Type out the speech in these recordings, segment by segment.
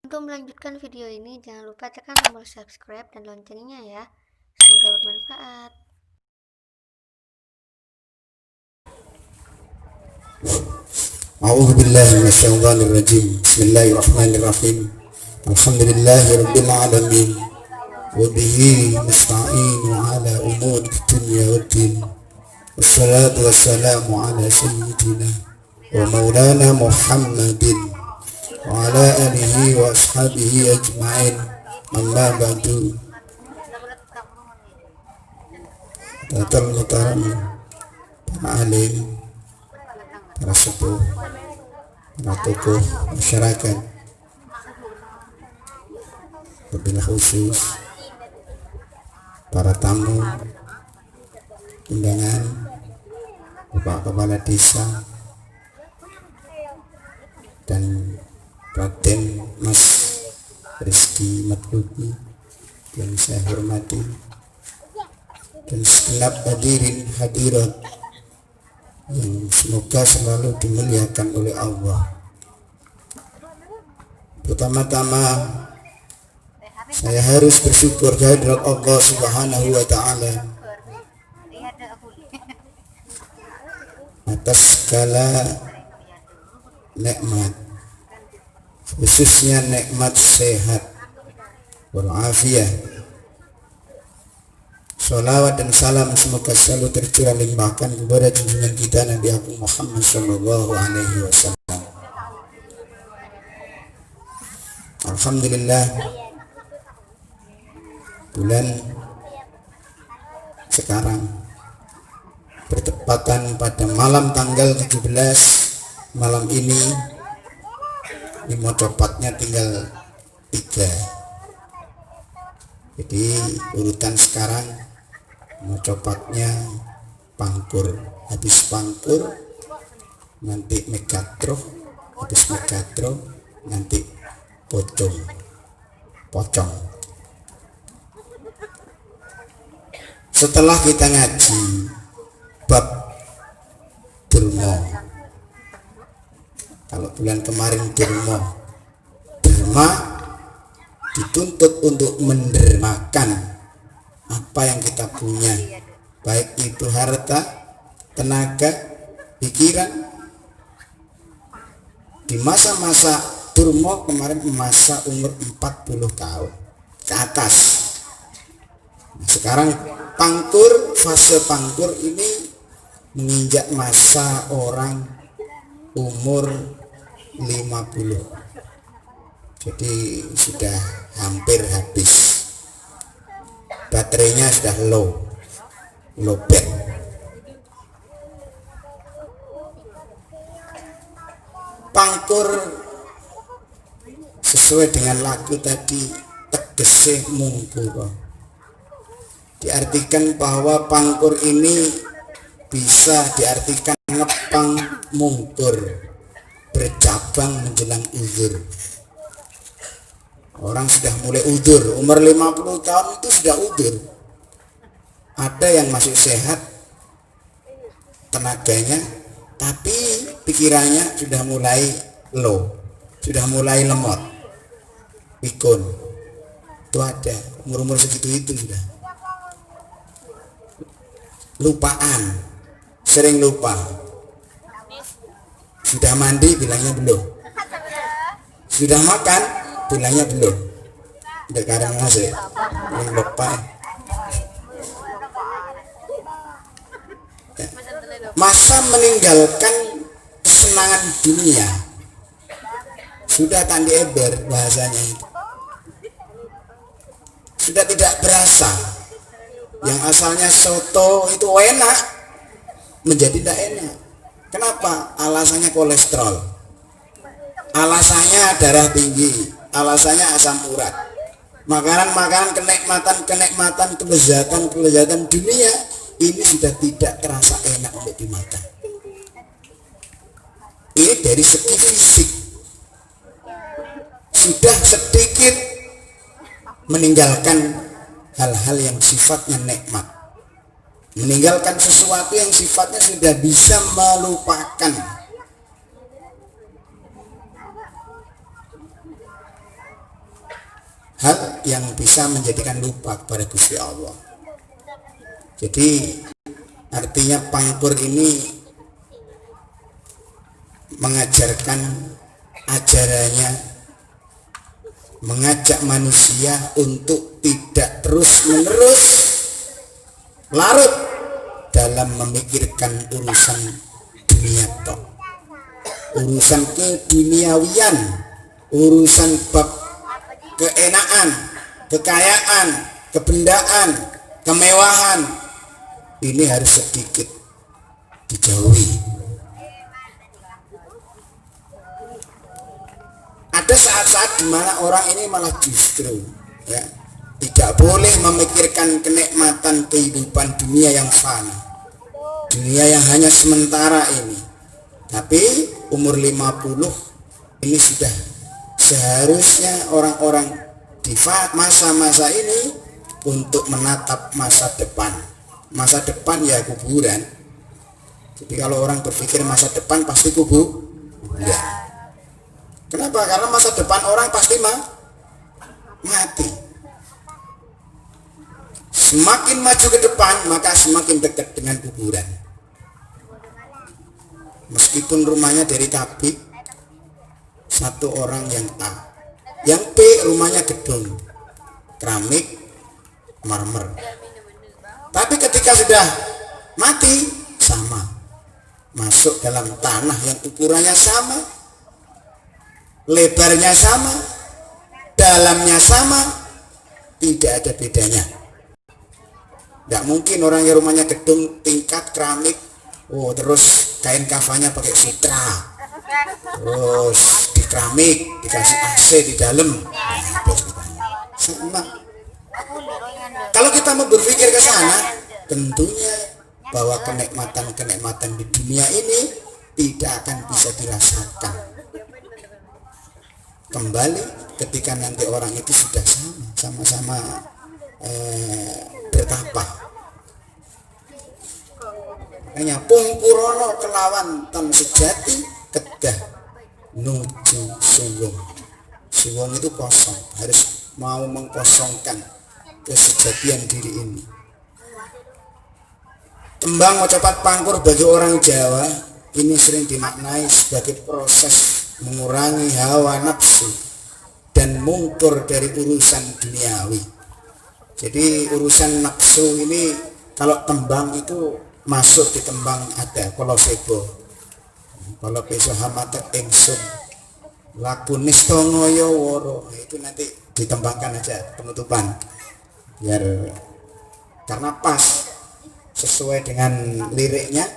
Untuk melanjutkan video ini, jangan lupa tekan tombol subscribe dan loncengnya ya. Semoga bermanfaat. A'udzu billahi minasyaitonir rajim. Bismillahirrahmanirrahim. Alhamdulillahirabbil alamin. Wa bihi nasta'inu ala umuri dunya waddin. Wassalatu wassalamu ala sayyidina wa maulana Muhammadin wa ala alihi wa ashabihi ajma'in. Amma ba'du. Tatal mutaram para alim, para sepuh, para tokoh masyarakat, wabil khusus para tamu undangan, Bapak Kepala Desa dan Raden Mas Rizky Matlubi yang saya hormati, dan segenap hadirin hadirat yang semoga selalu dimuliakan oleh Allah. Pertama-tama saya harus bersyukur kehadirat Allah Subhanahu wa Ta'ala atas segala nikmat, khususnya nikmat sehat walafiat. Salawat dan salam semoga selalu tercurah limpahkan kepada junjungan kita Nabi Agung Muhammad Sallallahu Alaihi Wasallam. Alhamdulillah, bulan sekarang bertepatan pada malam tanggal 17 malam ini mau copatnya tinggal 3. Jadi urutan sekarang mau copatnya pangkur, habis pangkur nanti megatro, habis megatro nanti pocong. Setelah kita ngaji bab derma, kalau bulan kemarin derma dituntut untuk mendermakan apa yang kita punya, baik itu harta, tenaga, pikiran. Di masa-masa Durmo kemarin masa umur 40 tahun ke atas. Nah, sekarang pangkur, fase pangkur ini menginjak masa orang umur 50. Jadi sudah hampir habis, baterainya sudah low batt. Pangkur sesuai dengan lagu tadi, tegese mungkur, diartikan bahwa pangkur ini bisa diartikan ngepang mungkur, bercabang menjelang uzur. Orang sudah mulai udur, umur 50 tahun itu sudah udur. Ada yang masih sehat tenaganya, tapi pikirannya sudah mulai low, sudah mulai lemot, pikun. Itu ada, umur-umur segitu itu sudah lupaan, sering lupa. Sudah mandi bilangnya belum, sudah makan bilangnya belum, udah karang masih lupa. Masa meninggalkan kesenangan dunia sudah tandi eber, bahasanya itu sudah tidak berasa. Yang asalnya soto itu enak menjadi tidak enak. Kenapa? Alasannya kolesterol, alasannya darah tinggi, alasannya asam urat. Makanan-makanan kenikmatan, kelezatan dunia ini sudah tidak terasa enak untuk dimakan. Ini dari segi fisik sudah sedikit meninggalkan hal-hal yang sifatnya nikmat, meninggalkan sesuatu yang sifatnya sudah bisa melupakan. hal yang bisa menjadikan lupa kepada Gusti Allah. Jadi artinya pangkur ini mengajarkan ajarannya, mengajak manusia untuk tidak terus-menerus larut dalam memikirkan urusan dunia tok, urusan keduniawian, urusan bab keenaan, kekayaan, kebendaan, kemewahan. Ini harus sedikit dijauhi. Ada saat-saat dimana orang ini malah justru ya tidak boleh memikirkan kenikmatan kehidupan dunia yang fana, dunia yang hanya sementara ini. Tapi umur 50 ini sudah seharusnya orang-orang di masa-masa ini untuk menatap masa depan. Masa depan ya kuburan. Jadi kalau orang berpikir masa depan pasti kuburan. Kenapa? Karena masa depan orang pasti mati. Semakin maju ke depan maka semakin dekat dengan kuburan. Meskipun rumahnya dari tabik, satu orang yang A, yang B rumahnya gedung, keramik, marmer. Tapi ketika sudah mati sama, masuk dalam tanah yang ukurannya sama, lebarnya sama, dalamnya sama, tidak ada bedanya. Tidak mungkin orang yang rumahnya gedung tingkat keramik, terus kain kafannya pakai sutra, terus di keramik dikasih AC di dalam. Sama. Kalau kita mau berpikir ke sana, tentunya bahwa kenikmatan-kenikmatan di dunia ini tidak akan bisa dirasakan kembali ketika nanti orang itu sudah sama-sama bertapa. Makanya pungkurono kelawan tan sejati kedah nuju suwung. Suwung itu kosong, harus mau mengkosongkan kesejatian diri ini. Tembang Mocopat Pangkur bagi orang Jawa ini sering dimaknai sebagai proses mengurangi hawa nafsu dan mungkur dari urusan duniawi. Jadi urusan nafsu ini kalau tembang itu masuk di tembang ada kalau sebo, kalau besok hamatet ingsun lakunis tongoyo woro, itu nanti ditembangkan aja penutupan biar karena pas sesuai dengan liriknya.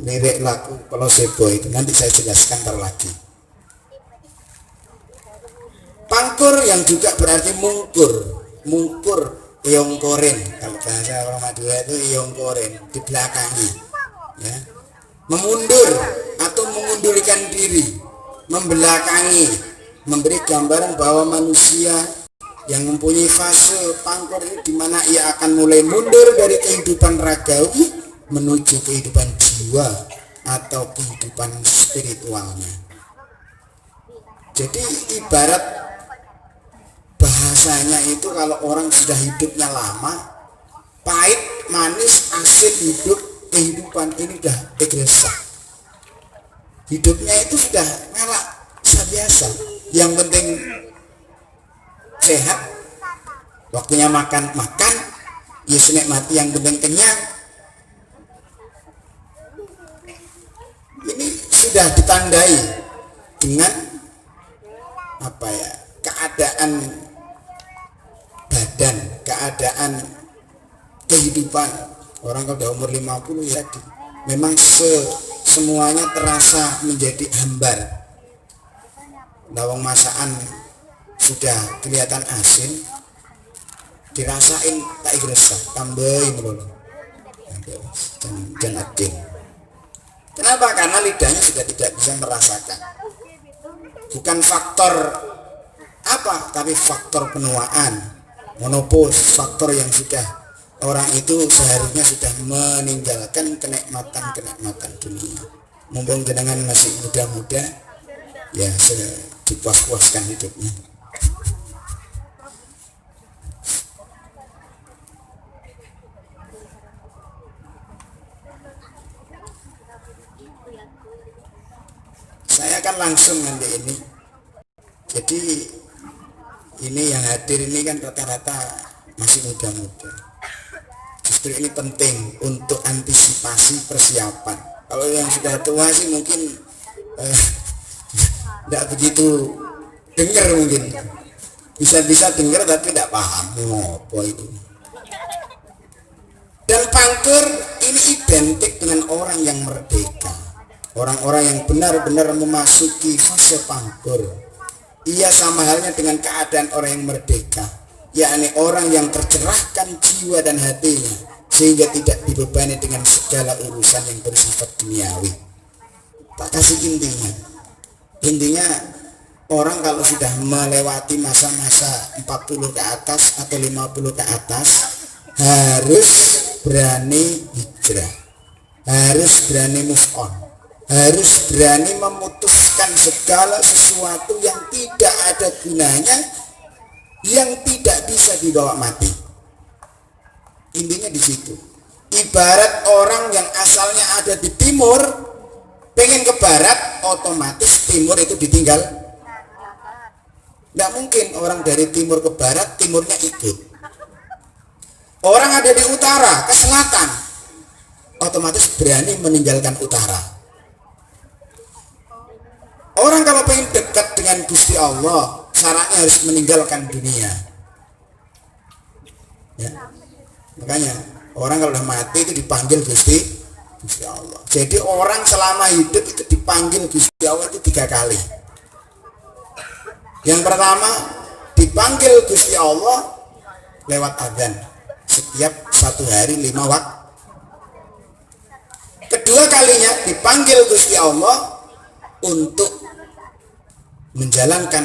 Lirik lagu kalau sebo itu nanti saya jelaskan ntar lagi. Pangkur yang juga berarti mungkur iongkoren, kalau bahasa orang Madura itu iongkoren, di belakangi ya. Memundur atau mengundurkan diri, membelakangi, memberi gambaran bahwa manusia yang mempunyai fase pangkur ini dimana ia akan mulai mundur dari kehidupan ragawi menuju kehidupan jiwa atau kehidupan spiritualnya. Jadi ibarat bahasanya itu kalau orang sudah hidupnya lama, pahit, manis, asin hidup kehidupan ini udah egresah. Hidupnya itu sudah melak biasa. Yang penting sehat, waktunya makan, ya senikmati, yang penting kenyang. Ini sudah ditandai dengan keadaan badan, keadaan kehidupan. Orang kalau udah umur 50 ya memang semuanya terasa menjadi hambar. Lawang masakan sudah kelihatan asin, dirasain tak igresah, tambahin dulu dan adil. Kenapa? Karena lidahnya sudah tidak bisa merasakan. Bukan faktor apa, tapi faktor penuaan, monopos, faktor yang sudah orang itu seharusnya sudah meninggalkan kenikmatan dunia. Mumpung jenengan masih muda-muda, ya dipuas-puaskan hidupnya. langsung nanti ini. Jadi ini yang hadir ini kan rata-rata masih muda-muda. Justru ini penting untuk antisipasi persiapan. Kalau yang sudah tua sih mungkin tidak begitu dengar, mungkin bisa dengar tapi tidak paham apa itu. Dan pangkur ini identik dengan orang yang merdeka, orang-orang yang benar-benar memasuki fase pangkur. Ia sama halnya dengan keadaan orang yang merdeka, yakni orang yang tercerahkan jiwa dan hatinya sehingga tidak dibebani dengan segala urusan yang bersifat duniawi. Tak kasih intinya orang kalau sudah melewati masa-masa 40 ke atas atau 50 ke atas harus berani hijrah, harus berani move on, harus berani memutuskan segala sesuatu yang tidak ada gunanya, yang tidak bisa dibawa mati. Intinya di situ. Ibarat orang yang asalnya ada di timur pengen ke barat, otomatis timur itu ditinggal. Nggak mungkin orang dari timur ke barat, timurnya ikut. Orang ada di utara ke selatan, otomatis berani meninggalkan utara. Orang kalau pengen dekat dengan Gusti Allah, syaratnya harus meninggalkan dunia. Ya. Makanya orang kalau udah mati itu dipanggil Gusti Allah. Jadi orang selama hidup itu dipanggil Gusti Allah itu 3 kali. Yang pertama dipanggil Gusti Allah lewat adzan setiap 1 hari 5 waktu. Kedua kalinya dipanggil Gusti Allah untuk menjalankan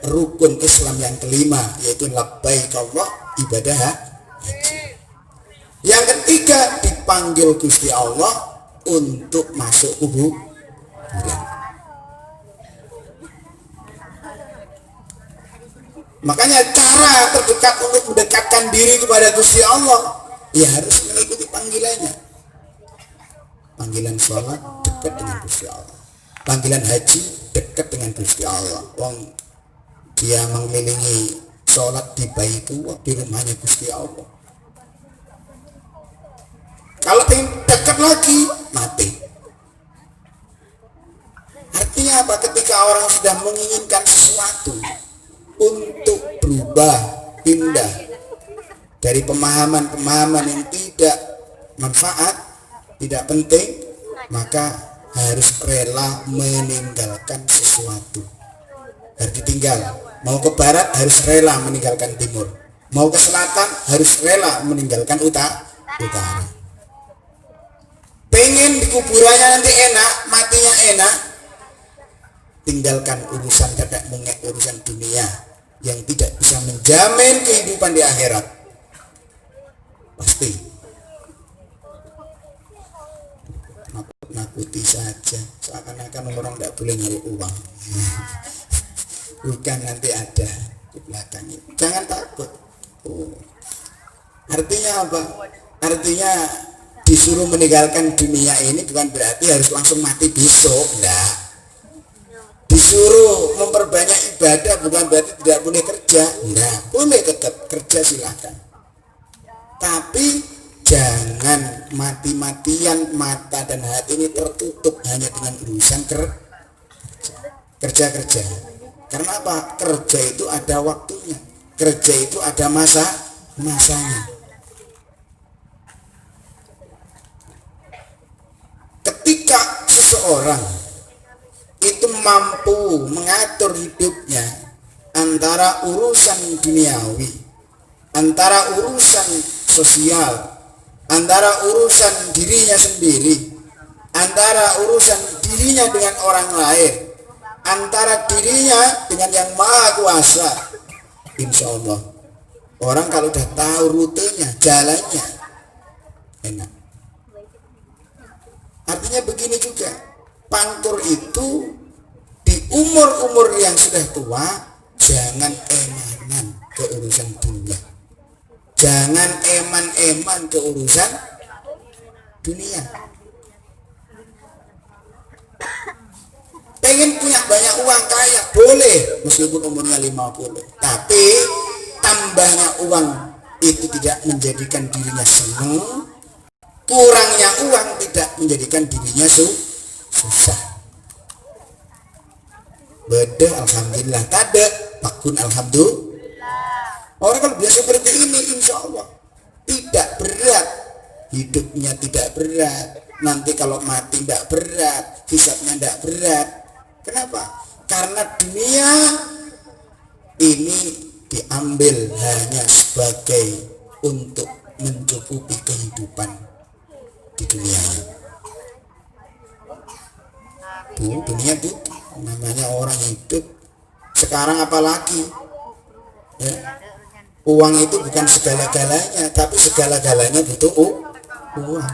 rukun Islam yang kelima, yaitu labbaik Allah, ibadah haji. Yang ketiga dipanggil Gusti Allah untuk masuk kuburan. Makanya cara terdekat untuk mendekatkan diri kepada Gusti Allah ya harus mengikuti panggilannya. Panggilan sholat dekat dengan Gusti Allah, panggilan haji dekat dengan Gusti Allah. Wong dia mengelilingi sholat di Baitullah, di rumahnya Gusti Allah. Kalau ingin dekat lagi mati. Artinya apa? Ketika orang sudah menginginkan sesuatu untuk berubah, pindah dari pemahaman-pemahaman yang tidak manfaat, tidak penting, maka harus rela meninggalkan sesuatu. Harus ditinggal. Mau ke barat harus rela meninggalkan timur. Mau ke selatan harus rela meninggalkan utara. Pengen di kuburannya nanti enak, matinya enak, tinggalkan urusan kakek mengek, urusan dunia yang tidak bisa menjamin kehidupan di akhirat. Pasti nakuti saja, seakan-akan orang tidak boleh nyari uang. Bukan, nanti ada di belakangnya. Jangan takut. Artinya apa? Artinya disuruh meninggalkan dunia ini bukan berarti harus langsung mati besok, enggak. Disuruh memperbanyak ibadah bukan berarti tidak boleh kerja, enggak. Boleh tetap kerja, silahkan. Tapi jangan mati-matian mata dan hati ini tertutup hanya dengan urusan kerja. Karena apa? Kerja itu ada waktunya, kerja itu ada masanya. Ketika seseorang itu mampu mengatur hidupnya antara urusan duniawi, antara urusan sosial, antara urusan dirinya sendiri, antara urusan dirinya dengan orang lain, antara dirinya dengan yang maha kuasa, insya Allah orang kalau udah tahu rutenya, jalannya enak. Artinya begini juga, pangkur itu di umur-umur yang sudah tua jangan emanan ke urusan dunia, jangan eman-eman ke urusan dunia. pengen punya banyak uang kaya boleh meskipun umurnya 50, tapi tambahnya uang itu tidak menjadikan dirinya senang, kurangnya uang tidak menjadikan dirinya susah. Beda alhamdulillah, tada pakun alhamdulillah. Orang kalau biasa seperti ini insya Allah tidak berat, hidupnya tidak berat, nanti kalau mati tidak berat, hisabnya tidak berat. Kenapa? Karena dunia ini diambil hanya sebagai untuk mencukupi kehidupan di dunia. Dunia itu namanya orang hidup sekarang, apalagi ya, uang itu bukan segala-galanya, tapi segala-galanya butuh uang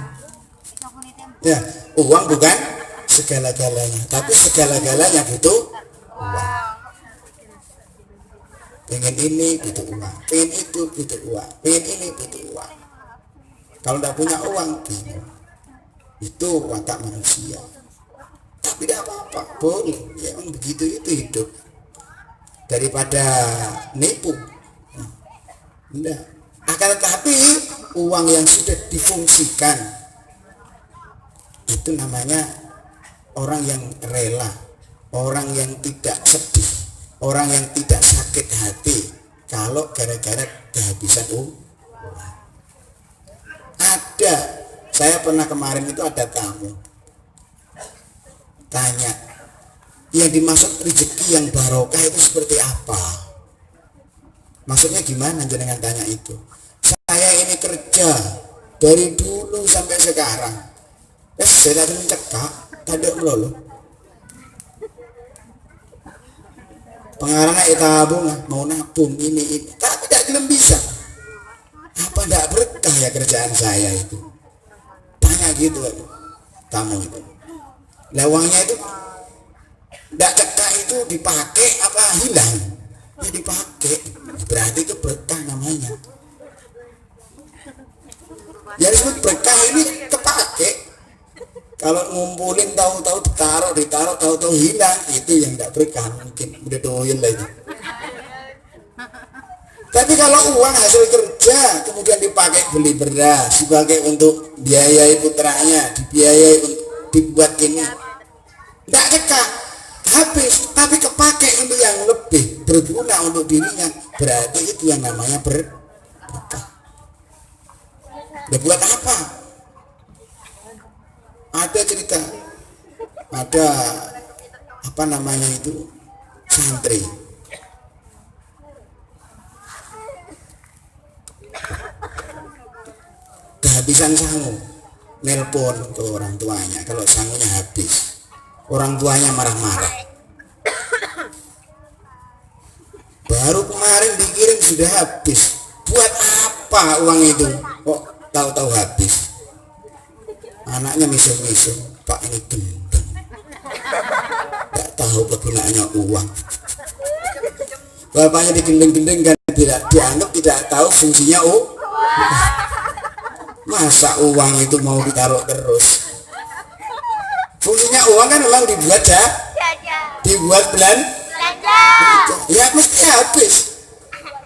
ya. Uang bukan segala-galanya, tapi segala-galanya butuh uang. Pengen ini butuh uang, pengen itu butuh uang, pengen ini butuh uang. Kalau tidak punya uang bingung. Itu watak manusia. Tapi tidak apa-apa, boleh ya, begitu itu hidup, daripada nipu. Enggak. Akan tetapi uang yang sudah difungsikan itu namanya orang yang rela, orang yang tidak sedih, orang yang tidak sakit hati kalau gara-gara kehabisan uang. Ada, saya pernah kemarin itu ada tamu tanya, yang dimaksud rezeki yang barokah itu seperti apa? Maksudnya gimana jenengan tanya itu? Saya ini kerja dari dulu sampai sekarang, saya tidak mencekak, tidak melulu. Pengarangnya tabung, mau nabung ini, tapi tidak belum bisa. Apa tidak berkah ya kerjaan saya itu? Tanya gitu tamu itu. Lawangnya itu tidak cekak itu dipakai apa hilang? Ya dipakai, berarti itu berkah namanya. Ya disebut berkah ini kepake. Kalau ngumpulin tahu-tahu ditaruh tahu-tahu hilang, itu yang tidak berkah, mungkin udah doyan lagi. Tapi kalau uang hasil kerja kemudian dipakai beli beras, dipakai untuk biayai putranya, dibiayai untuk dibuat ini, tidak cekak, habis, tapi kepake untuk yang lebih berguna untuk dirinya, berarti itu yang namanya berkah. Ya buat apa? Ada cerita, ada apa namanya itu santri, kehabisan sangu, nelpon ke orang tuanya kalau sangunya habis. Orang tuanya marah-marah. Baru kemarin dikirim sudah habis. Buat apa uang itu? Kok tahu-tahu habis? Anaknya miso-miso, Pak ini gendeng, tidak tahu kegunaannya uang. Bapaknya digendeng-gendeng kan tidak dianggap, tidak tahu fungsinya masa uang itu mau ditaruh terus? Fungsinya uang kan memang dibuat dibuat belanja. Ya mesti habis.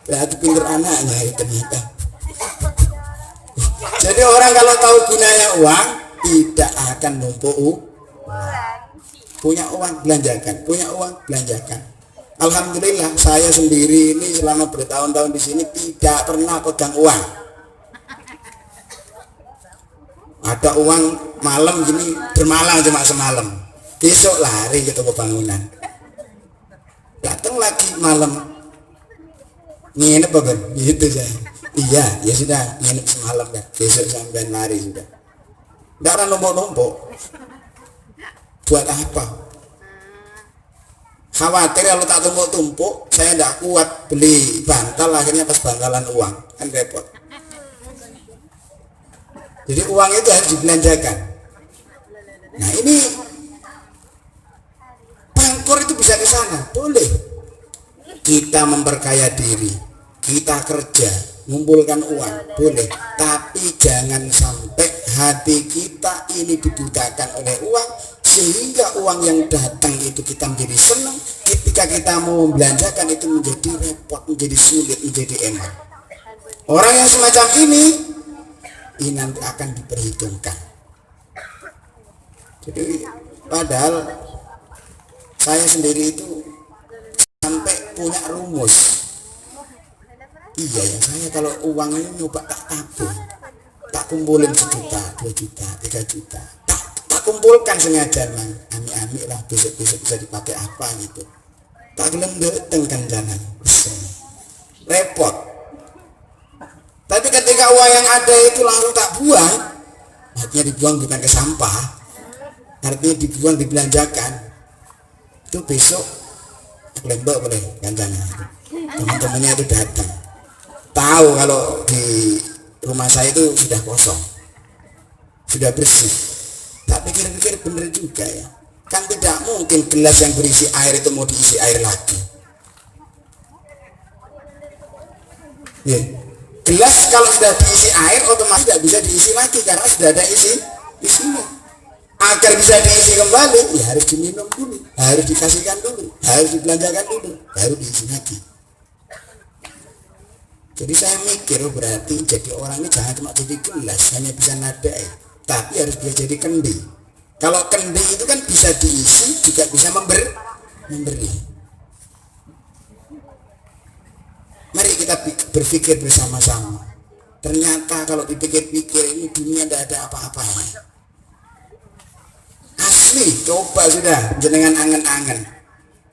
Berarti pinter anaknya itu ternyata. Jadi orang kalau tahu gunanya uang tidak akan numpuk punya uang belanjakan, punya uang belanjakan. Alhamdulillah saya sendiri ini selama bertahun-tahun di sini tidak pernah pegang uang. Ada uang malam gini bermalam cuma semalam, besok lari ke toko bangunan, datang lagi malam nginep apa gitu saya. Iya ya sudah nginep semalam ya, besok sampai lari sudah. Tidak ada numpuk-numpuk. Buat apa? Khawatir kalau tak tumpuk-tumpuk saya tidak kuat beli bantal, akhirnya pas bantalan uang kan repot. Jadi uang itu harus dibelanjakan. Nah ini pangkor itu bisa ke sana, boleh. Kita memperkaya diri, kita kerja, mengumpulkan uang, boleh. Tapi jangan sampai hati kita ini dibutakan oleh uang sehingga uang yang datang itu kita menjadi senang, ketika kita mau membelanjakan itu menjadi repot, menjadi sulit, menjadi enak. Orang yang semacam ini nanti akan diperhitungkan. Jadi padahal saya sendiri itu sampai punya rumus. Iya ya, saya kalau uang ini nyoba tak tabung, tak kumpulin 1 juta, 2 juta, 3 juta, tak kumpulkan sengaja, man. Ami-ami lah besok-besok bisa dipakai apa gitu. Tak gelem dateng kan jangan repot. Tapi ketika uang yang ada itu langsung tak buang, artinya dibuang bukan ke sampah, artinya dibuang, dibelanjakan, itu besok lembek boleh ganjangan. Teman-temannya itu datang, tahu kalau di rumah saya itu sudah kosong, sudah bersih. Tak pikir-pikir bener juga ya, kan tidak mungkin gelas yang berisi air itu mau diisi air lagi. Ya. Gelas kalau sudah diisi air otomatis tidak bisa diisi lagi karena sudah ada isinya. Agar bisa diisi kembali ya harus diminum dulu, harus dikasihkan dulu, harus dibelanjakan dulu, baru diisi lagi. Jadi saya mikir berarti jadi orang ini jangan cuma jadi gelas, hanya bisa nadai, tapi harus bisa jadi kendi. Kalau kendi itu kan bisa diisi juga bisa memberi. Mari kita berpikir bersama-sama. Ternyata kalau dipikir-pikir ini dunia tidak ada apa-apanya. Asli, coba sudah jenengan angen-angen.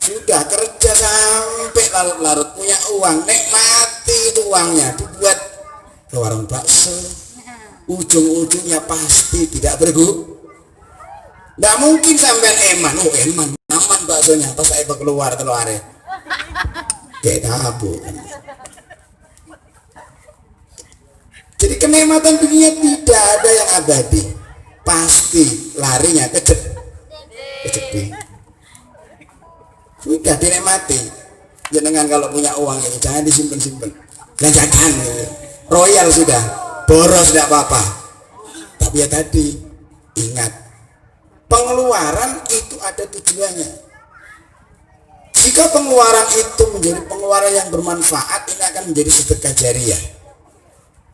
Sudah kerja sampai larut-larut punya uang, nikmati itu uangnya, dibuat ke warung bakso. Ujung-ujungnya pasti tidak berguna. Tidak mungkin sampai eman, aman baksonya, pas saya keluar telurnya. Kayak tabu. Jadi kenikmatan dunia tidak ada yang abadi, pasti larinya ke jepi. Sudah dinikmati. Jangan kalau punya uang ini jangan disimpan-simpan, belanjakan. Royal sudah, boros tidak apa-apa. Tapi ya tadi ingat, pengeluaran itu ada tujuannya. Jika pengeluaran itu menjadi pengeluaran yang bermanfaat, ini akan menjadi sedekah jariah.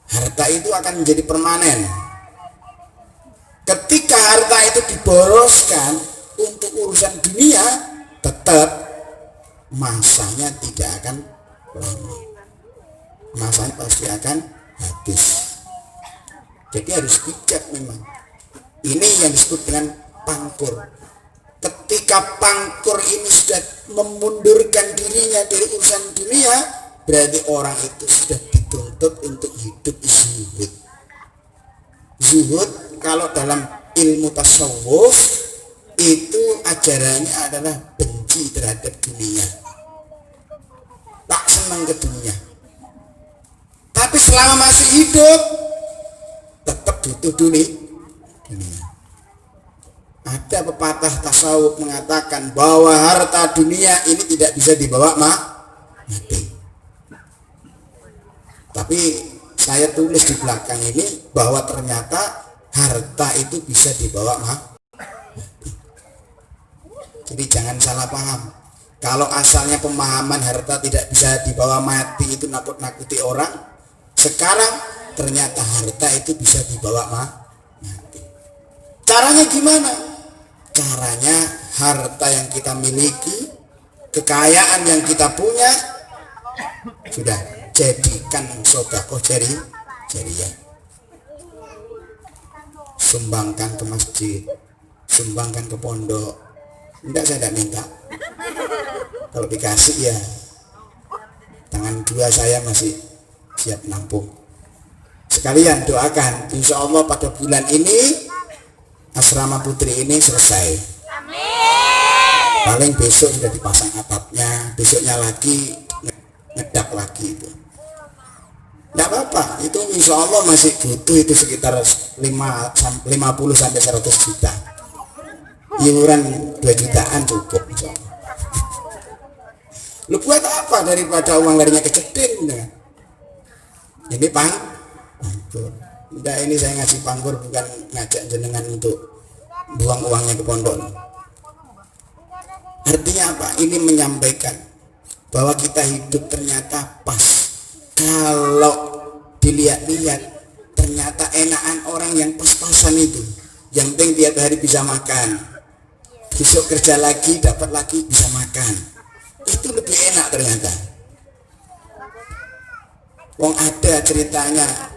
Harta itu akan menjadi permanen. Ketika harta itu diboroskan untuk urusan dunia, tetap masanya tidak akan lama. Masanya pasti akan habis. Jadi harus bijak memang. Ini yang disebut dengan pangkur. Ketika pangkur ini sudah memundurkan dirinya dari urusan dunia, berarti orang itu sudah dituntut untuk hidup zuhud. Zuhud kalau dalam ilmu tasawuf itu ajarannya adalah benci terhadap dunia, tak senang ke dunia. Tapi selama masih hidup tetap butuh dunia. Ada pepatah tasawuf mengatakan bahwa harta dunia ini tidak bisa dibawa mati. Tapi saya tulis di belakang ini bahwa ternyata harta itu bisa dibawa mati. Jadi jangan salah paham. Kalau asalnya pemahaman harta tidak bisa dibawa mati itu nakut-nakuti orang, sekarang ternyata harta itu bisa dibawa mati. Caranya gimana? Caranya harta yang kita miliki, kekayaan yang kita punya, sudah jadikan sedekah jariah. Sumbangkan ke masjid, sumbangkan ke pondok. Enggak, saya tidak minta. Kalau dikasih ya tangan dua saya masih siap nampung. Sekalian doakan, insya Allah pada bulan ini asrama putri ini selesai. Amin. Paling besok sudah dipasang atapnya, besoknya lagi ngedap lagi itu. Tidak apa-apa, itu insya Allah masih butuh itu sekitar 50 sampai 100 juta. Iuran 2 jutaan cukup. Lu buat apa daripada uang larinya ke cetin? Ini pangkur. Udah, ini saya ngasih pangkur bukan ngajak jenengan untuk buang uangnya ke pondok. Artinya apa? Ini menyampaikan bahwa kita hidup ternyata pas. Kalau dilihat-lihat ternyata enakan orang yang pas-pasan itu. Yang penting tiap hari bisa makan, besok kerja lagi dapat lagi bisa makan, itu lebih enak ternyata. Wong ada ceritanya,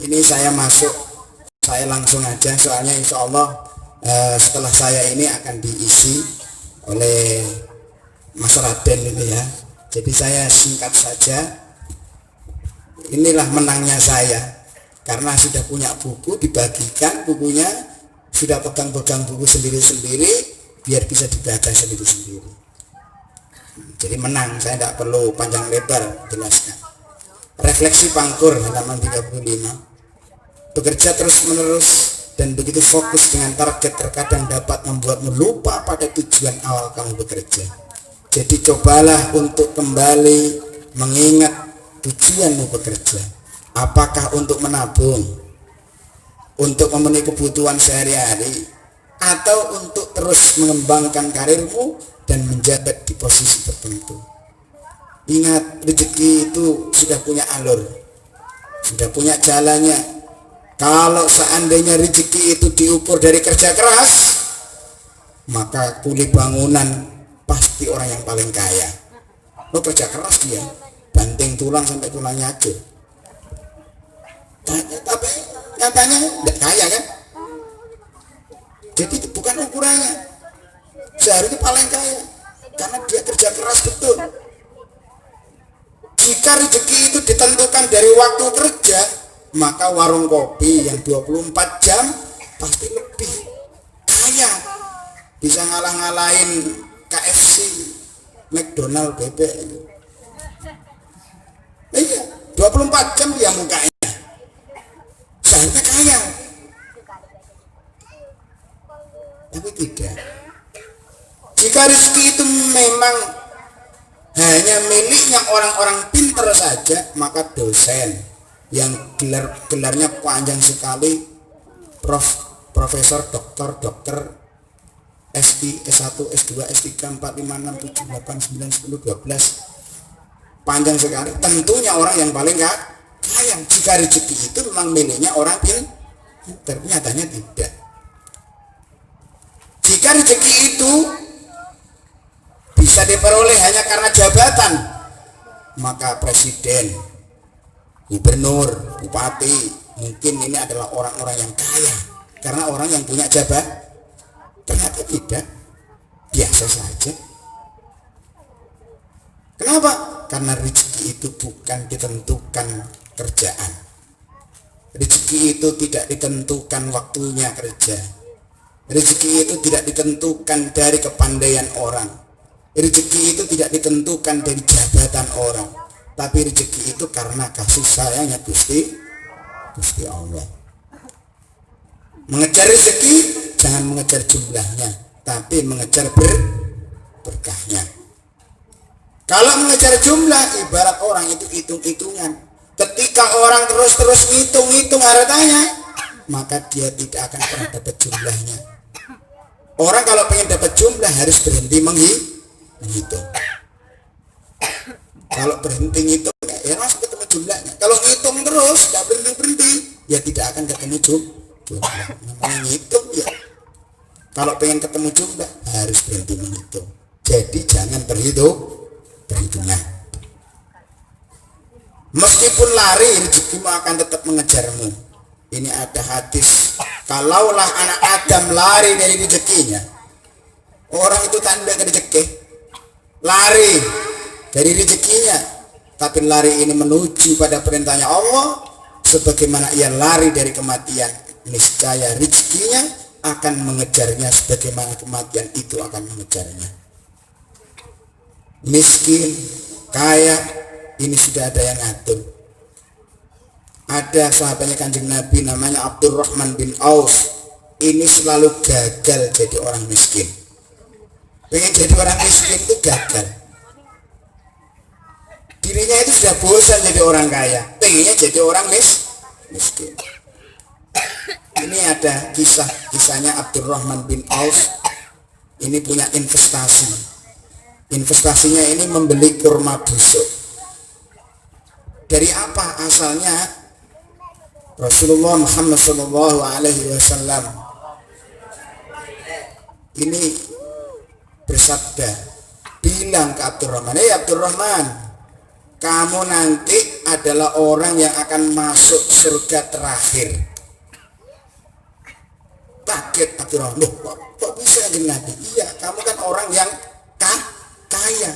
ini saya masuk, saya langsung aja soalnya insya Allah setelah saya ini akan diisi oleh Mas Raden ini ya. Jadi saya singkat saja, inilah menangnya saya karena sudah punya buku, dibagikan bukunya, sudah pegang-pegang buku sendiri-sendiri biar bisa dibaca sendiri-sendiri. Jadi menang, saya tidak perlu panjang lebar jelaskan. Refleksi Pangkur halaman 35. Bekerja terus-menerus dan begitu fokus dengan target terkadang dapat membuatmu lupa pada tujuan awal kamu bekerja. Jadi cobalah untuk kembali mengingat tujuanmu bekerja. Apakah untuk menabung, untuk memenuhi kebutuhan sehari-hari, atau untuk terus mengembangkan karirmu dan menjabat di posisi tertentu. Ingat, rezeki itu sudah punya alur, sudah punya jalannya. Kalau seandainya rezeki itu diukur dari kerja keras, maka kuli bangunan pasti orang yang paling kaya. Lo kerja keras dia, banting tulang sampai tulangnya hancur. Tapi nyatanya tidak kaya kan? Jadi itu bukan ukurannya. Seharusnya paling kaya karena dia kerja keras betul. Jika rezeki itu ditentukan dari waktu kerja, maka warung kopi yang 24 jam pasti lebih kaya, bisa ngalah-ngalahin KFC, McDonald, bebek. Iya, 24 jam dia mukanya, seharusnya kaya. Tapi tidak. Jika rezeki itu memang hanya miliknya orang-orang pintar saja, maka dosen yang gelarnya panjang sekali, profesor, dokter, S1, S2, S3, 4, 5, 6, 7, 8, 9, 10, 12, panjang sekali. Tentunya orang yang paling kaya. Jika rezeki itu memang miliknya orang pintar, nyatanya tidak. Jika rezeki itu bisa diperoleh hanya karena jabatan, maka presiden, gubernur, bupati, mungkin ini adalah orang-orang yang kaya karena orang yang punya jabatan. Ternyata tidak, biasa saja. Kenapa? Karena rezeki itu bukan ditentukan kerjaan, rezeki itu tidak ditentukan waktunya kerja, rezeki itu tidak ditentukan dari kepandaian orang, rezeki itu tidak ditentukan dari jabatan orang, tapi rezeki itu karena kasih sayangnya Gusti Allah. Mengejar rezeki jangan mengejar jumlahnya, tapi mengejar berkahnya. Kalau mengejar jumlah, ibarat orang itu hitung-hitungan. Ketika orang terus ngitung-ngitung hartanya, maka dia tidak akan pernah dapat jumlahnya. Orang kalau pengen dapat jumlah harus berhenti menghitung. Kalau berhenti ngitung, ya langsung ketemu jumlahnya. Kalau ngitung terus, tidak berhenti, ya tidak akan ketemu jumlah. Namanya ngitung ya. Kalau pengen ketemu jumlah, harus berhenti menghitung. Jadi jangan perhitungan. Meskipun lari, rezekimu akan tetap mengejarmu. Ini ada hadis, kalaulah anak Adam lari dari rezekinya, orang itu tanda ke rezeki, lari dari rezekinya, tapi lari ini menuju pada perintahnya Allah, sebagaimana ia lari dari kematian, niscaya rezekinya akan mengejarnya sebagaimana kematian itu akan mengejarnya. Miskin, kaya, ini sudah ada yang ngatur. Ada sahabatnya Kanjeng Nabi namanya Abdurrahman bin Auf, ini selalu gagal jadi orang miskin. Pengen jadi orang miskin itu gagal. Dirinya itu sudah bosan jadi orang kaya, pengennya jadi orang miskin. Ini ada kisah bahwasanya Abdurrahman bin Auf ini punya investasi. Investasinya ini membeli kurma busuk. Dari apa asalnya? Rasulullah Muhammad SAW ini bersabda, bilang ke Abdurrahman, Abdurrahman, kamu nanti adalah orang yang akan masuk surga terakhir. Kaget Abdurrahman, loh kok bisa jadi Nabi? Iya, kamu kan orang yang kaya.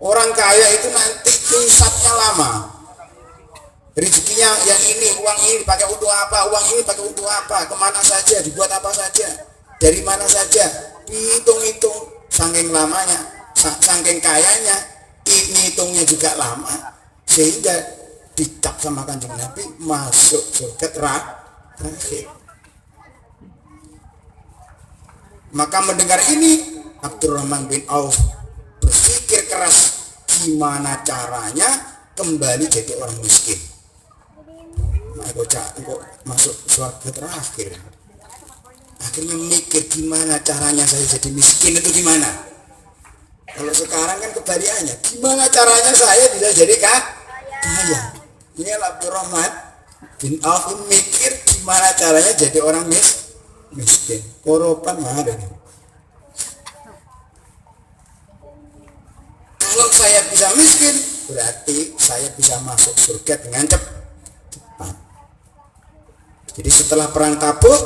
Orang kaya itu nanti hisabnya lama. Rezekinya yang ini, uang ini pakai untuk apa, uang ini pakai untuk apa, kemana saja, dibuat apa saja, dari mana saja, dihitung-hitung. Saking lamanya, saking kayanya, hitungnya juga lama, sehingga dicap sama Kanjeng Nabi masuk surga terakhir. Maka mendengar ini, Abdurrahman bin Auf berpikir keras, gimana caranya kembali jadi orang miskin. Kok masuk surga terakhir. Akhirnya mikir, gimana caranya saya jadi miskin itu gimana? Kalau sekarang kan kebalikannya, gimana caranya saya bisa jadi kaya? Ini Abdurrahman bin Auf mikir gimana caranya jadi orang miskin. Koropan ada. Kalau saya bisa miskin, berarti saya bisa masuk surga dengan cepat. Jadi setelah perang Tabuk,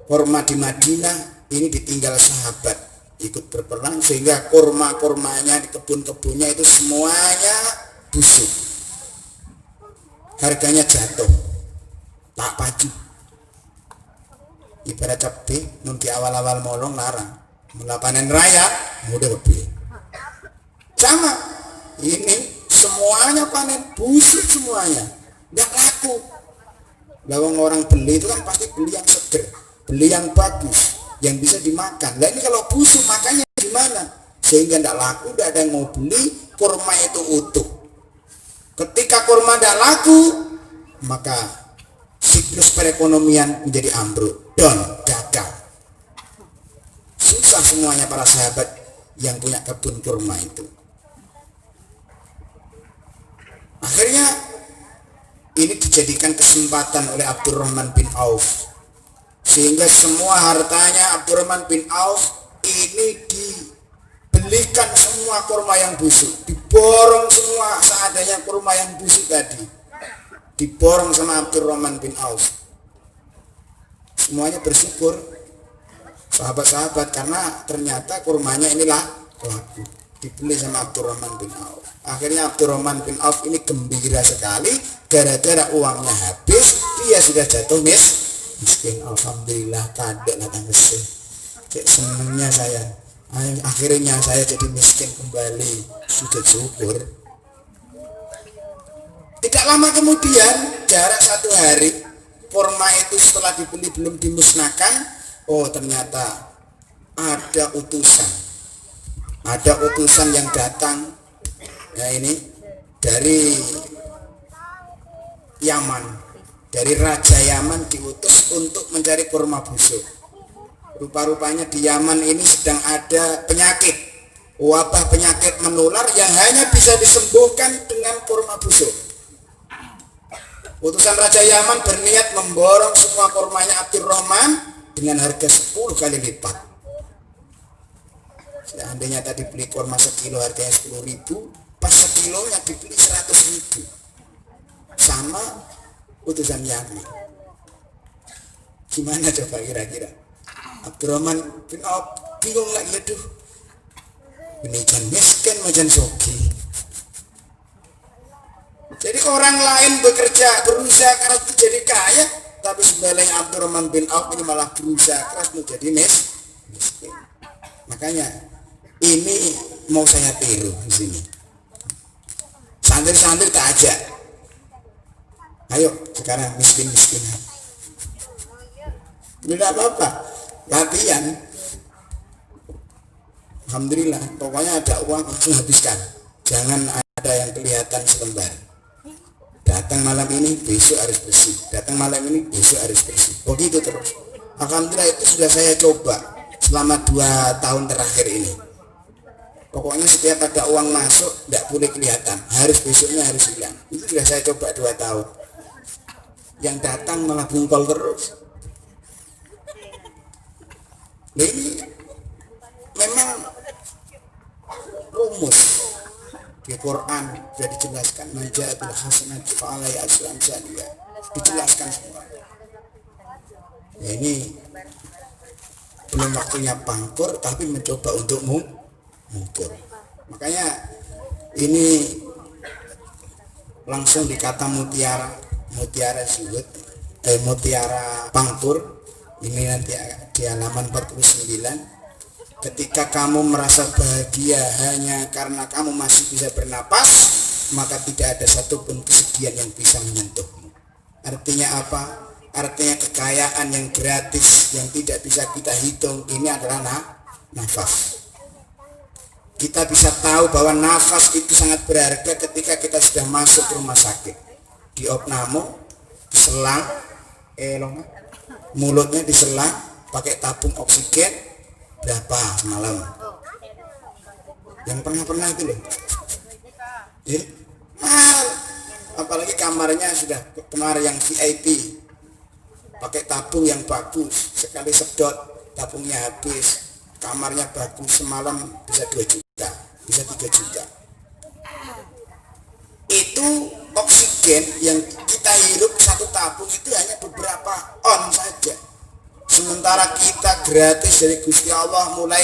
kurma di Madinah ini ditinggal sahabat ikut berperang, sehingga kurma-kurmanya di kebun-kebunnya itu semuanya busuk, harganya jatuh, tak paju. Ibarat cabai nanti awal-awal molong larang, mulai panen raya mudah lebih. Sama ini semuanya panen busuk semuanya, nggak laku. Lawang orang beli itu kan pasti beli yang seger, beli yang bagus, yang bisa dimakan. Nah ini kalau busuk makanya gimana? Sehingga tidak laku, tidak ada yang mau beli, kurma itu utuh. Ketika kurma tidak laku, maka siklus perekonomian menjadi ambruk, down, gagal. Susah semuanya para sahabat yang punya kebun kurma itu. Akhirnya ini dijadikan kesempatan oleh Abdurrahman bin Auf, sehingga semua hartanya Abdurrahman bin Auf ini dibelikan semua kurma yang busuk, diborong semua seadanya kurma yang busuk tadi, diborong sama Abdurrahman bin Auf. Semuanya bersyukur sahabat-sahabat karena ternyata kurmanya inilah laku, dibeli sama Abdurrahman bin Auf. Akhirnya Abdurrahman bin Auf ini gembira sekali, gara-gara uangnya habis, dia sudah jatuh miskin. Alhamdulillah, kadek datang mesin. Cek senangnya saya. Akhirnya saya jadi miskin kembali. Sudah syukur. Tidak lama kemudian, jarak 1 hari, kurma itu setelah dibeli belum dimusnahkan. Oh ternyata ada utusan. Ada utusan yang datang. Ya ini dari Yaman, dari Raja Yaman diutus untuk mencari kurma busuk. Rupa-rupanya di Yaman ini sedang ada penyakit, wabah penyakit menular yang hanya bisa disembuhkan dengan kurma busuk. Utusan Raja Yaman berniat memborong semua kurmanya Abdurrahman dengan harga 10 kali lipat. Seandainya tadi beli kurma sekilo harganya 10.000, pas sekilonya dibeli 100.000 sama utusan Yaman. Gimana coba kira-kira? Abdurrahman bin Auf bingung lagi, aduh ini jan miskin majan sogi. Jadi orang lain bekerja berusaha keras menjadi kaya, tapi sebaliknya Abdurrahman bin Auf ini malah berusaha keras menjadi miskin. Makanya ini mau saya tiru di sini. Santri-santri tak ajak, ayo sekarang miskin-miskin. Tidak apa-apa, latihan. Alhamdulillah, pokoknya ada uang langsung habiskan. Jangan ada yang kelihatan selembar. Datang malam ini, besok harus bersih. Datang malam ini, besok harus bersih. Begitu terus. Alhamdulillah itu sudah saya coba selama 2 tahun terakhir ini. Pokoknya setiap ada uang masuk tidak boleh kelihatan, harus besoknya harus hilang. Itu sudah saya coba 2 tahun. Yang datang malah bungkol terus. Nah, ini memang rumus di Quran sudah dijelaskan, manja'atul hasanati fa'alaihi asyru amsalihha, dijelaskan semua. Ya, ini belum waktunya pangkur tapi mencoba untuk mungkur. Makanya ini langsung dikata mutiara zuhud, mutiara pangkur. Ini nanti di halaman 49. Ketika kamu merasa bahagia hanya karena kamu masih bisa bernapas, maka tidak ada satupun kesedihan yang bisa menyentuhmu. Artinya apa? Artinya kekayaan yang gratis yang tidak bisa kita hitung ini adalah nafas. Kita bisa tahu bahwa nafas itu sangat berharga ketika kita sudah masuk rumah sakit. Di opname, diselang, mulutnya diselang, pakai tabung oksigen berapa semalam? Yang pernah itu loh. Mahal. Apalagi kamarnya sudah kemarin yang VIP, pakai tabung yang bagus, sekali sedot tabungnya habis, kamarnya bagus, semalam bisa 2 juta, bisa 3 juta. Itu oksigen yang kita hirup satu tabung itu hanya beberapa on saja, sementara kita gratis dari Gusti Allah. Mulai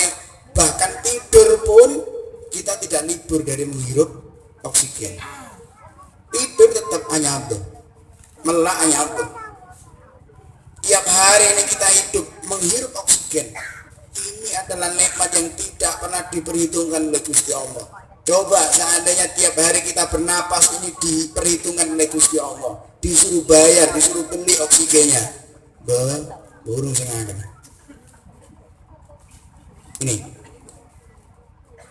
bahkan tidur pun kita tidak libur dari menghirup oksigen. Tidur tetap anyabun, melak anyabun. Tiap hari ini kita hidup menghirup oksigen. Ini adalah nikmat yang tidak pernah diperhitungkan oleh Gusti Allah. Coba seandainya tiap hari kita bernapas ini diperhitungkan oleh Gusti Allah, disuruh bayar, disuruh beli oksigennya, burung sengaja. Ini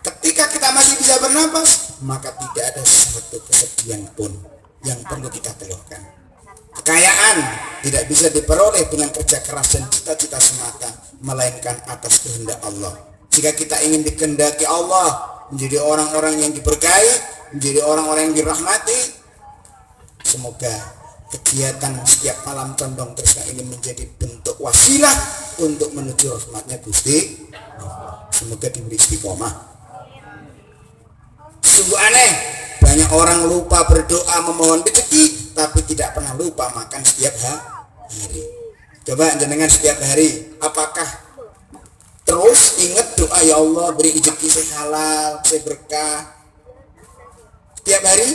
ketika kita masih bisa bernapas, maka tidak ada satu kesedihan pun yang perlu kita keluhkan. Kekayaan tidak bisa diperoleh dengan kerja keras dan cita-cita semata, melainkan atas kehendak Allah. Jika kita ingin dikehendaki Allah menjadi orang-orang yang diberkahi, menjadi orang-orang yang dirahmati, semoga kegiatan setiap malam condong tresna ini menjadi bentuk wasilah untuk menuju rahmatnya Gusti. Semoga diberi istiqomah. Sungguh aneh, banyak orang lupa berdoa memohon rezeki, tapi tidak pernah lupa makan setiap hari. Coba jenengan setiap hari, apakah terus ingat doa, ya Allah beri rezeki saya halal, saya berkah setiap hari?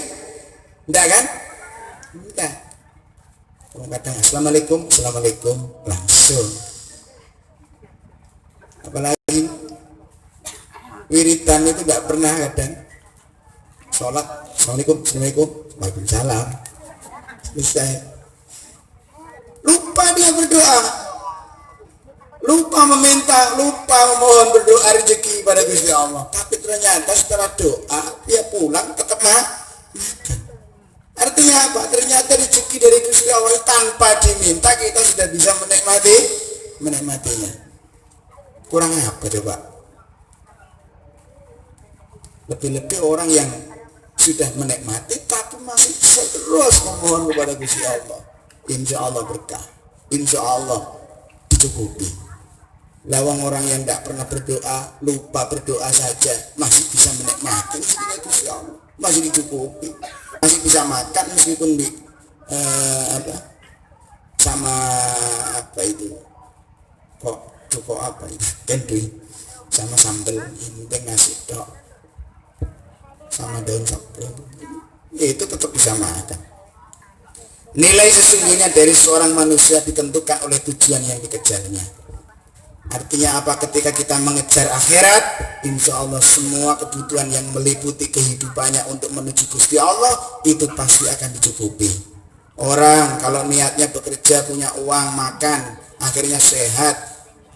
Enggak kan? Enggak. Kadang assalamualaikum, assalamualaikum langsung. Apalagi wiridan itu enggak pernah kadang. Sholat, assalamualaikum, assalamualaikum, waalaikumsalam, selesai. Lupa dia berdoa, lupa meminta, lupa memohon berdoa rezeki pada Gusti Allah. Tapi ternyata setelah doa dia pulang tetap makan. Artinya apa? Ternyata rezeki dari Gusti Allah tanpa diminta kita sudah bisa menikmatinya. Kurang apa coba? Lebih-lebih orang yang sudah menikmati tapi masih terus memohon kepada Gusti Allah, insya Allah berkah, insya Allah dicukupi. Lawang orang yang tidak pernah berdoa, lupa berdoa saja masih bisa menikmati Gusti Allah, masih dicukupi, masih bisa makan meskipun di sama apa itu kok apa itu kendui sama sambal ini ngasih dok sama daun saplon, itu tetap bisa makan. Nilai sesungguhnya dari seorang manusia ditentukan oleh tujuan yang dikejarnya. Artinya apa? Ketika kita mengejar akhirat, insya Allah semua kebutuhan yang meliputi kehidupannya untuk menuju Gusti Allah itu pasti akan dicukupi. Orang kalau niatnya bekerja, punya uang, makan, akhirnya sehat,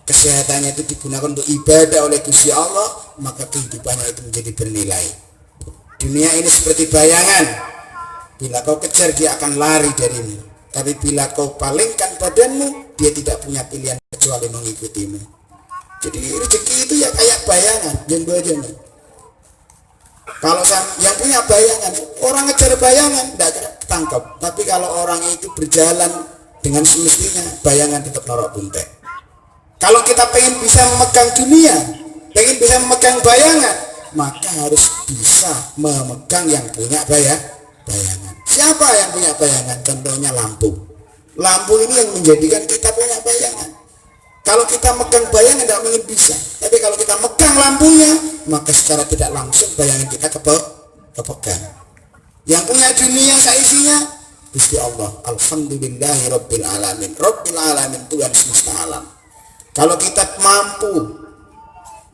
kesehatannya itu digunakan untuk ibadah oleh Gusti Allah, maka kehidupannya itu menjadi bernilai. Dunia ini seperti bayangan, bila kau kejar dia akan lari darimu, tapi bila kau palingkan badanmu dia tidak punya pilihan kecuali mengikutimu. Jadi rezeki itu ya kayak bayangan, jembo-jembo. Kalau yang punya bayangan, orang ngejar bayangan tidak tangkap. Tapi kalau orang itu berjalan dengan semestinya, bayangan tetap norok buntek. Kalau kita pengen bisa memegang dunia, pengen bisa memegang bayangan, maka harus bisa memegang yang punya bayangan. Siapa yang punya bayangan? Contohnya lampu. Lampu ini yang menjadikan kita punya bayangan. Kalau kita megang bayangan tidak mungkin bisa. Tapi kalau kita megang lampunya, maka secara tidak langsung bayangan kita kepegang. Yang punya dunia seisinya Gusti Allah. Alhamdulillahi Rabbil Alamin. Rabbil Alamin, Tuhan semesta alam. Kalau kita mampu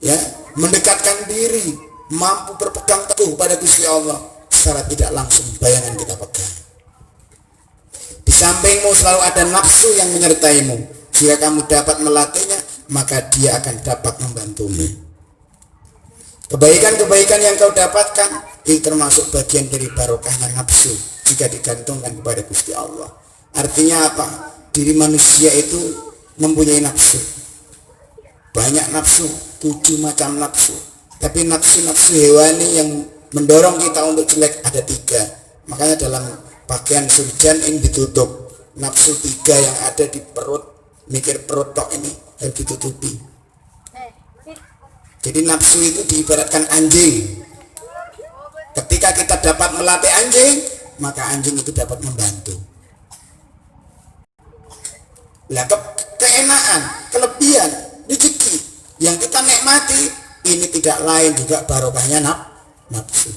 ya mendekatkan diri, mampu berpegang teguh pada Gusti Allah, secara tidak langsung bayangan kita pegang. Di sampingmu selalu ada nafsu yang menyertaimu. Jika kamu dapat melatihnya, maka dia akan dapat membantumu. Kebaikan-kebaikan yang kau dapatkan itu termasuk bagian dari barokahnya nafsu jika digantungkan kepada Gusti Allah. Artinya apa? Diri manusia itu mempunyai nafsu. Banyak nafsu, 7 macam nafsu. Tapi nafsu-nafsu hewani yang mendorong kita untuk jelek ada 3. Makanya dalam pakaian surjan ini ditutup. Nafsu 3 yang ada di perut, mikir perut tok ini harus ditutupi. Jadi nafsu itu diibaratkan anjing. Ketika kita dapat melatih anjing, maka anjing itu dapat membantu. Lah keenaan, kelebihan, rezeki yang kita nikmati ini tidak lain juga barokahnya nafsu.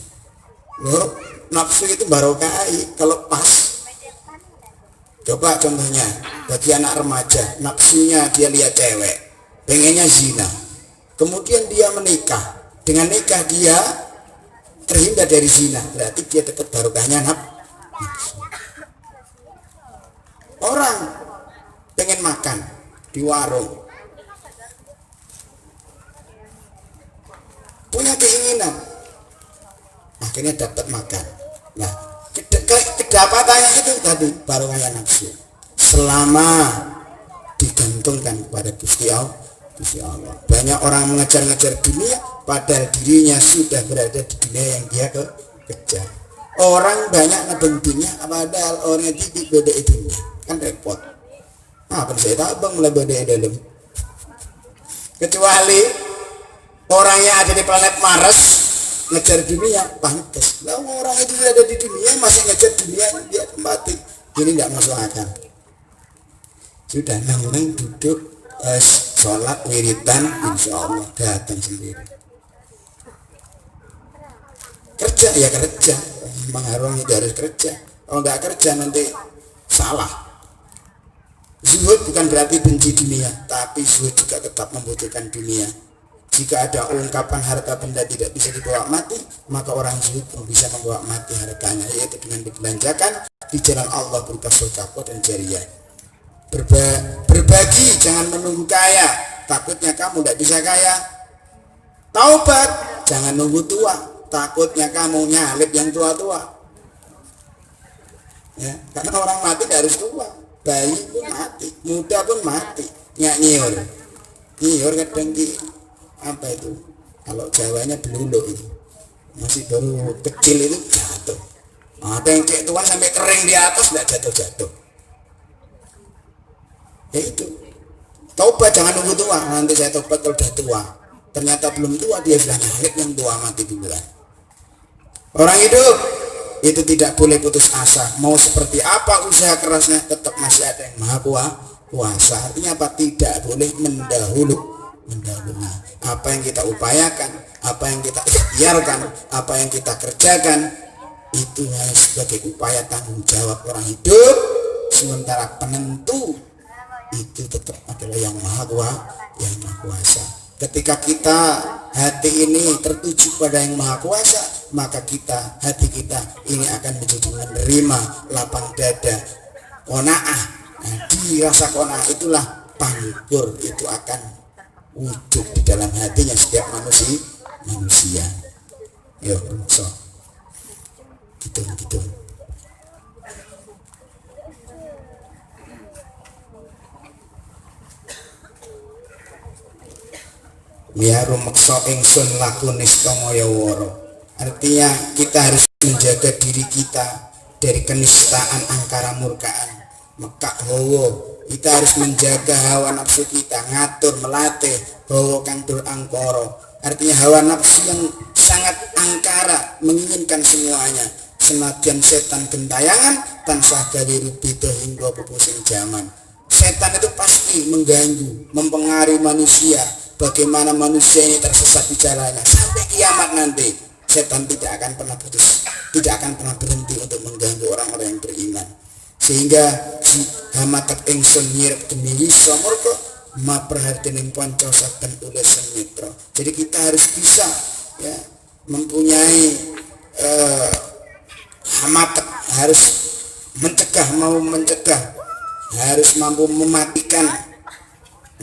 Loh, nafsu itu barokah kalau pas. Coba contohnya bagi anak remaja, nafsunya dia lihat cewek, pengennya zina, kemudian dia menikah. Dengan nikah dia terhindar dari zina, berarti dia tetap barokahnya nafsu. Orang pengen makan di warung, punya keinginan, akhirnya dapat makan. Nah, kedapatannya itu tadi barokahnya nafsu, selama digantungkan kepada Gusti Allah. Banyak orang mengejar-ngejar dunia padahal dirinya sudah berada di dunia yang dia kejar. Orang banyak nebeng dunia padahal orangnya titik beda dunia, kan repot. Apa saya tahu bang mulai beda dalam. Kecuali orang yang ada di planet Mars ngejar dunia pantas. Lah orang itu ada di dunia masih ngejar dunia, dia mati. Ini tidak masuk akal. Sudah nang duduk sholat wiridan, insya Allah datang sendiri. Kerja ya kerja, mengharungi itu harus kerja. Kalau nggak kerja nanti salah. Zuhud bukan berarti benci dunia, tapi zuhud juga tetap membutuhkan dunia. Jika ada ungkapan harta benda tidak bisa dibawa mati, maka orang zuhud bisa membawa mati hartanya, yaitu dengan dibelanjakan di jalan Allah berupa sedekah dan jariyah. Berbagi, jangan menunggu kaya, takutnya kamu tidak bisa kaya. Taubat, jangan nunggu tua, takutnya kamu nyalip yang tua-tua. Ya, karena orang mati tidak harus tua, bayi pun mati, muda pun mati. Nyiur kadang apa itu, kalau Jawanya beluluk itu masih baru kecil itu jatuh. Ada yang cek tuan sampai kering di atas tidak jatuh. Ya itu, taubat jangan nunggu tua. Nanti saya taubat kalau sudah tua, ternyata belum tua, dia sudah nyalip yang tua mati duluan. Orang hidup itu tidak boleh putus asa. Mau seperti apa usaha kerasnya, tetap masih ada yang maha kuasa. Artinya apa? Tidak boleh mendahului apa yang kita upayakan, apa yang kita ikhtiarkan, apa yang kita kerjakan, itu hanya sebagai upaya tanggung jawab orang hidup. Sementara penentu itu tetap adalah yang maha kuasa. Ketika kita hati ini tertuju pada yang maha kuasa, maka hati kita ini akan menjadi menerima, lapang dada, qanaah. Nah, di rasa qanaah itulah pangkur itu akan wujud di dalam hatinya setiap manusia. Yo, so gitu. ya rumeksa ingsun laku nista mayawara. Artinya kita harus menjaga diri kita dari kenistaan angkara murkaan mekak hawa. Kita harus menjaga hawa nafsu kita, ngatur melatih hawa kang dur angkara. Artinya hawa nafsu yang sangat angkara, menginginkan semuanya. Senadyan setan gentayangan tansah gawe rubeda hingga pupusing jaman. Setan itu pasti mengganggu, mempengaruhi manusia. Bagaimana manusia ini tersesat di jalannya sampai kiamat nanti. Setan tidak akan pernah putus, tidak akan pernah berhenti untuk mengganggu orang-orang yang beriman. Sehingga si hamatak ingsun nyirep demi wisa murka ma perhatianing panca saben ulesan mitra. Jadi kita harus bisa ya mempunyai hamatak, harus mencegah, harus mampu mematikan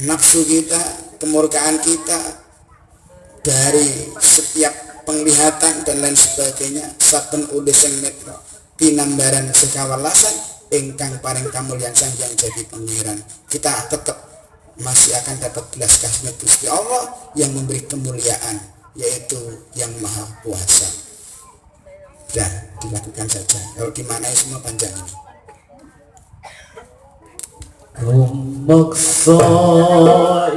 nafsu kita, kemurkaan kita dari setiap penglihatan dan lain sebagainya. Saben ulesan mitra tinambaran sekawalasan ingkang paring kamulyan sang yang jadi pangeran. Kita tetap masih akan dapat belas kasih Gusti Allah yang memberi kemuliaan, yaitu yang maha kuasa. Dan dilakukan saja. Kalau gimana semua panjang ini. Rumeksa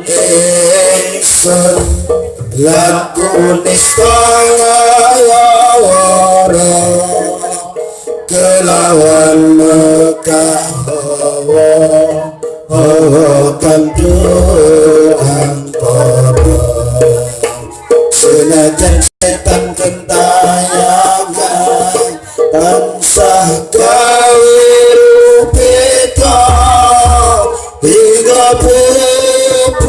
ingsun laku nista mayawara kelawan mekah hawa kang dur angkara. Senajan setan gentayangan tansah gawe rubeda hingga pupusing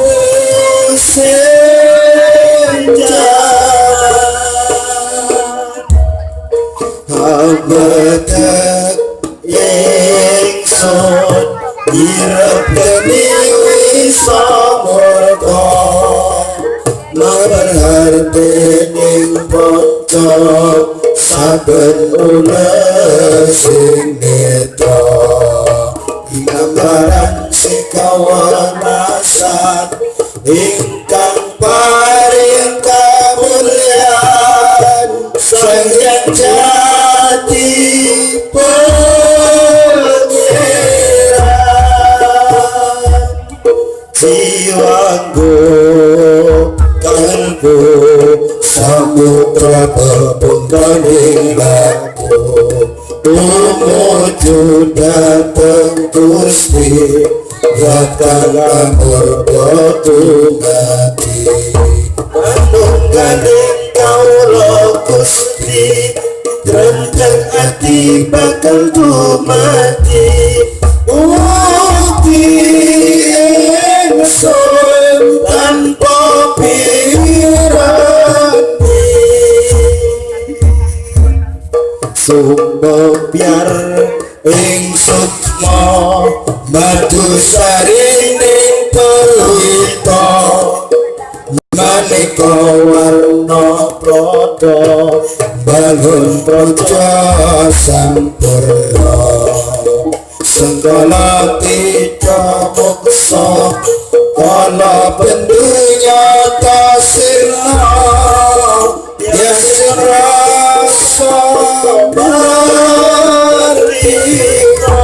jalan. Habatek ingsun nyirep demi wisa murka marhardening panca saben ulesin mitra. Inambaran sekawanasan ingkang paring kamulyan sang yang jati pangeran. Jiwaku kalbu samudra bebungkaning laku tumuju dateng Gusti bakal murka tumati. Manunggaling kaula Gusti renteng ati bakal tumati. Uti ingsun tanpa pirani sumba biar ing sukma madu sarining pelita maneka warna prada balun praja sampurna senggala tica muksa kala pendunya tasirna yang rasa marika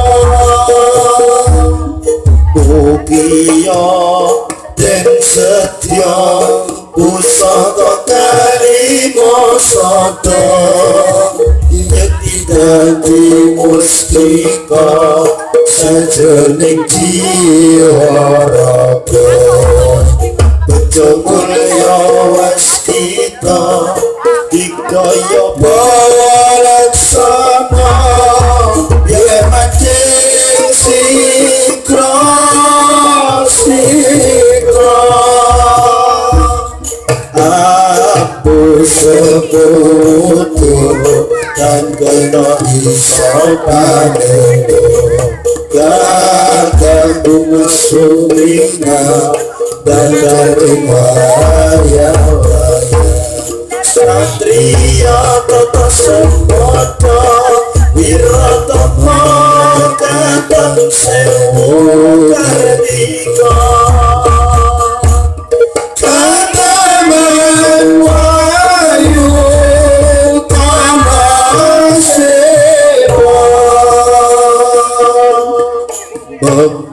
ukiya dan setia pusaka karima sada yeti dadi mustika sajening jiwa raga bejo mulya wastita dikaya balaksana ya mancing sikra aku sekutu dan kena iso panedo gagal bunga sulinga dan dari waya satria tata sembata wiratama kadang sewu kardika kadang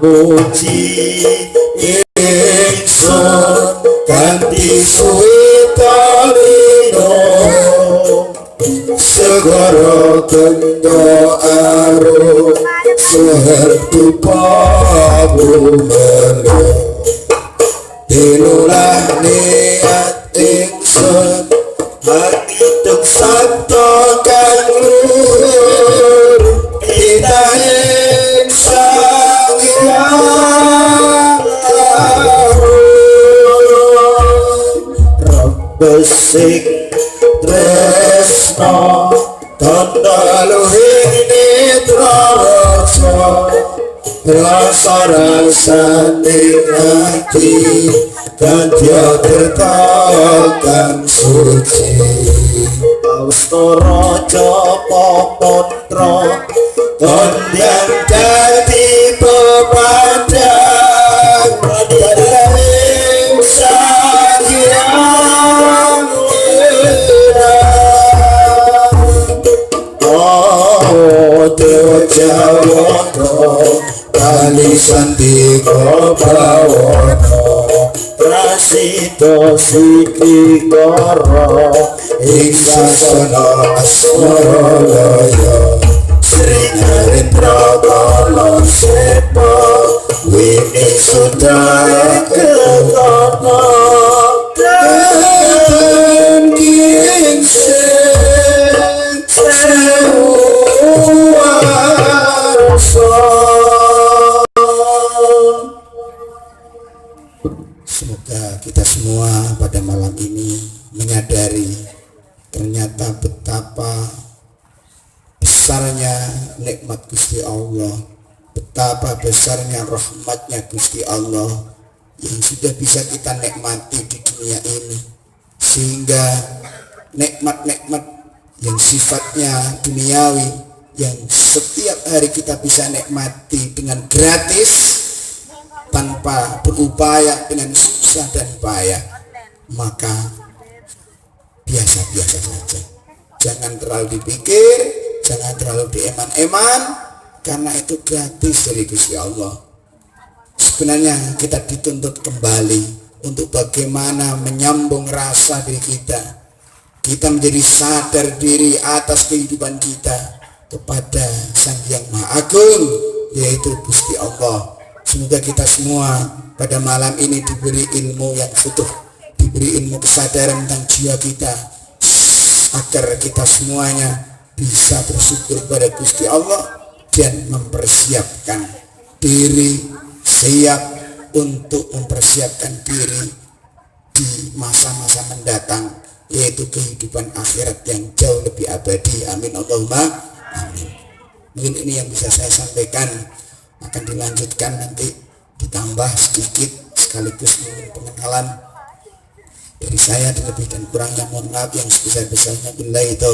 muji ingsun kanthi suwita lino segara kendo arum sehertu pabumele dilulah niat ingsun hati tuk sabda kang luhur pinahing sang hyang Rebesik tresno tanda luhing nitra rasa rasa-rasane hati kadya tirta kang suci Awastara Japa Putra kondang dadi pepadang padang sang hyang oh Dewa Jawata kali sandika bawana prasida sikikara ing sasana asmaralaya Sri Narendra Kala Sepa Wini Sudaya Ketana dan Kingseng Sewu Semoga kita semua pada malam ini menyadari ternyata betapa besarnya nikmat Gusti Allah, betapa besarnya rahmatnya Gusti Allah yang sudah bisa kita nikmati di dunia ini, sehingga nikmat-nikmat yang sifatnya duniawi yang setiap hari kita bisa nikmati dengan gratis tanpa berupaya, dengan susah dan payah, maka biasa-biasa saja. Jangan terlalu dipikir, jangan terlalu dieman-eman, karena itu gratis dari Gusti Allah. Sebenarnya kita dituntut kembali untuk bagaimana menyambung rasa diri kita. Kita menjadi sadar diri atas kehidupan kita kepada Sang Hyang Maha Agung, yaitu Gusti Allah. Semoga kita semua pada malam ini diberi ilmu yang utuh, diberi ilmu kesadaran tentang jiwa kita, agar kita semuanya bisa bersyukur pada Gusti Allah dan mempersiapkan diri, siap untuk mempersiapkan diri di masa-masa mendatang, yaitu kehidupan akhirat yang jauh lebih abadi. Amin Allahumma amin. Mungkin ini yang bisa saya sampaikan, akan dilanjutkan nanti ditambah sedikit sekaligus pengenalan dari saya, dan lebih dan kurangnya mohon maaf yang sebesar-besarnya. Billahi taufiq.